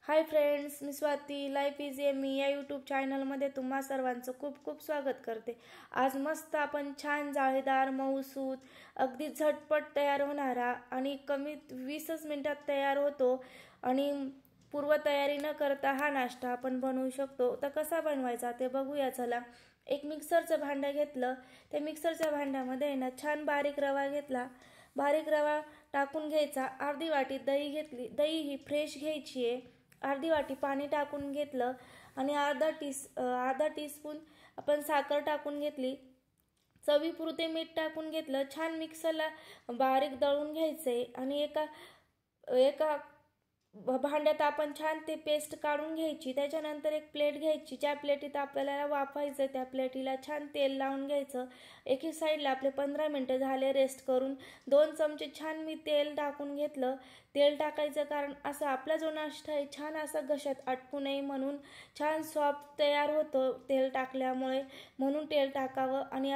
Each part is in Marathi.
हाय फ्रेंड्स, मी स्वाती लाईफ इझी एमी या यूट्यूब चॅनलमध्ये तुम्हा सर्वांचं खूप खूप स्वागत करते। आज मस्त आपण छान जाळीदार मऊसूत अगदी झटपट तयार होणारा आणि कमी 20 मिनिटात तयार होतो आणि पूर्वतयारी न करता हा नाश्ता आपण बनवू शकतो। तर कसा बनवायचा ते बघूया चला। एक मिक्सरचं भांडं घेतलं, त्या मिक्सरच्या भांड्यामध्ये ना छान बारीक रवा घेतला, बारीक रवा टाकून घ्यायचा। अर्धी वाटी दही घेतली, दही ही फ्रेश घ्यायची आहे। अर्धी वाटी पाणी टाकून घेतलं आणि अर्धा टीस्पून आपण साखर टाकून घेतली, चवीपुरते मीठ टाकून घेतलं। छान मिक्सरला बारीक दळून घ्यायचे आणि एका एका भांड्यात आपण छान ते पेस्ट काढून घ्यायची। त्याच्यानंतर एक प्लेट घ्यायची, ज्या प्लेटीत आपल्याला वाफायचं त्या प्लेटीला छान तेल लावून घ्यायचं। एकी साईडला आपले 15 मिनिटं झाले रेस्ट करून 2 चमचे छान मी तेल टाकून घेतलं। तेल टाकायचं कारण असं आपला जो नाश्ता आहे छान असा घशात अटकू नये म्हणून, छान सॉफ्ट तयार होतो तेल टाकल्यामुळे, म्हणून तेल टाकावं आणि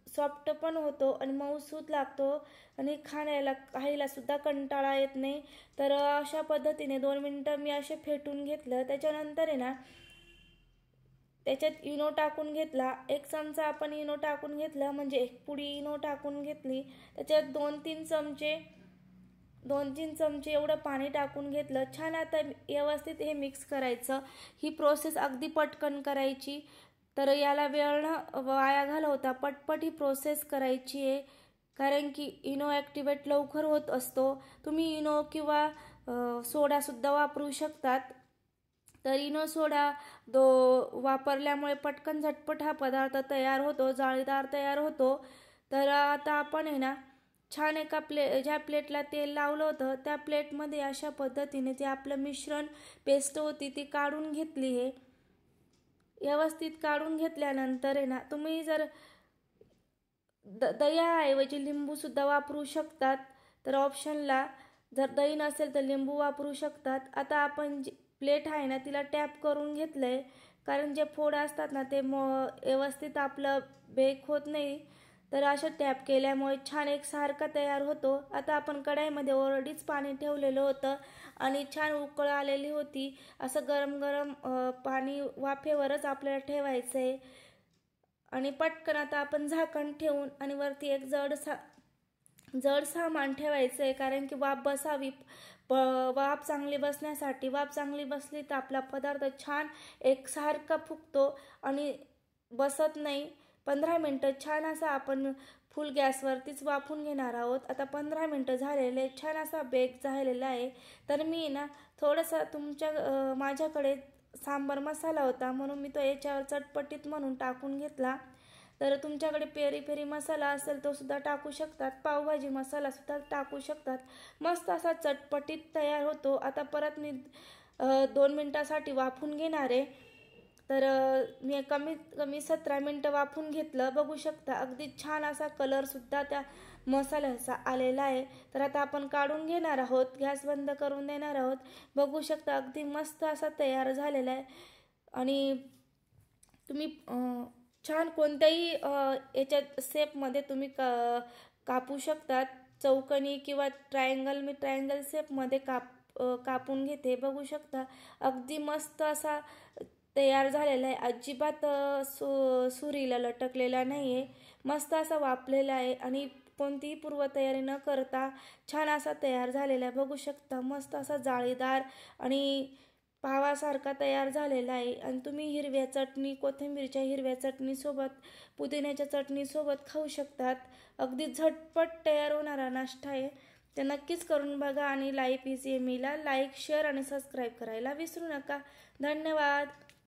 सॉफ्ट पण होतो आणि मऊसूत लागतो आणि खायला सुद्धा कंटाळा येत नाही। तर अशा पद्धतीने 2 मिनिटं मी असे फेटून घेतलं। त्याच्यानंतर आहे ना त्याच्यात इनो टाकून घेतला, 1 चमचा आपण इनो टाकून घेतला, म्हणजे 1 पुडी इनो टाकून घेतली। त्याच्यात 2-3 चमचे एवढं पाणी टाकून घेतलं। छान आता व्यवस्थित हे मिक्स करायचं। ही प्रोसेस अगदी पटकन करायची, तर याला वेळ न वाया घालवता पटपट ही प्रोसेस करायची आहे, कारण की इनो ॲक्टिवेट लवकर होत असतो। तुम्ही इनो किंवा सोडासुद्धा वापरू शकतात। तर इनो सोडा वापरल्यामुळे पटकन झटपट हा पदार्थ तयार होतो, जाळीदार तयार होतो। तर आता आपण आहे ना छान एका ज्या प्लेटला तेल लावलं होतं त्या प्लेटमध्ये अशा पद्धतीने ते आपलं मिश्रण पेस्ट होती ती काढून घेतली आहे। व्यवस्थित काढून घेतल्यानंतर आहे ना तुम्ही जर दह्याऐवजी लिंबू सुद्धा वापरू शकतात, तर ऑप्शनला जर दही नसेल तर लिंबू वापरू शकतात। आता आपण जी प्लेट आहे ना तिला टॅप करून घेतलंय, कारण जे फोड असतात ना ते व्यवस्थित आपलं बेक होत नाही, तर अशा टॅप केल्यामुळे छान एकसारखा तयार होतो। आता आपण कढईमध्ये ऑलरेडीच पाणी ठेवलेलं होतं आणि छान उकळ आलेली होती। असं गरम गरम पाणी वाफेवरच आपल्याला ठेवायचं आहे आणि पटकन आता आपण झाकण ठेवून आणि वरती एक जड सामान ठेवायचं आहे, कारण की वाफ बसावी। वाफ चांगली बसण्यासाठी, वाफ चांगली बसली तर आपला पदार्थ छान एकसारखा फुगतो आणि बसत नाही। 15 मिनिटं छान असा आपण फुल गॅसवरतीच वाफून घेणार आहोत। आता 15 मिनिटं झालेले, छान असा बेक झालेला आहे। तर मी ना थोडंसं माझ्याकडे सांबर मसाला होता म्हणून मी तो याच्यावर चटपटीत म्हणून टाकून घेतला। तर तुमच्याकडे पेरी पेरी मसाला असेल तो सुद्धा टाकू शकतात, पावभाजी मसाला सुद्धा टाकू शकतात। मस्त असा चटपटीत तयार होतो। आता परत मी 2 मिनिटासाठी वाफून घेणार आहे, तर मी कमीत कमी 17 मिनिटं वाफून घेतलं। बघू शकता अगदी छान असा कलर सुद्धा त्या मसाल्याचा आलेला आहे। तर आता आपण काढून घेणार आहोत, गॅस बंद करून देणार आहोत। बघू शकता अगदी मस्त असा तयार झालेला आहे आणि तुम्ही छान कोणत्याही याच्यात शेपमध्ये तुम्ही कापू शकतात, चौकोनी किंवा ट्रायंगल। मी ट्रायंगल शेपमध्ये कापून घेते। बघू शकता अगदी मस्त असा तयार झालेला आहे, अजिबात सुरीला लटकलेला नाही आहे, मस्त असा वाफलेला आहे आणि कोणतीही पूर्वतयारी न करता छान असा तयार झालेला आहे। बघू शकता मस्त असा जाळीदार आणि पावासारखा तयार झालेला आहे आणि तुम्ही हिरव्या चटणी, कोथिंबीरच्या हिरव्या चटणीसोबत, पुदिन्याच्या चटणीसोबत खाऊ शकतात। अगदी झटपट तयार होणारा नाश्ता आहे, ते नक्कीच करून बघा आणि लाईफ इझी एमीला लाईक, शेअर आणि सबस्क्राईब करायला विसरू नका। धन्यवाद।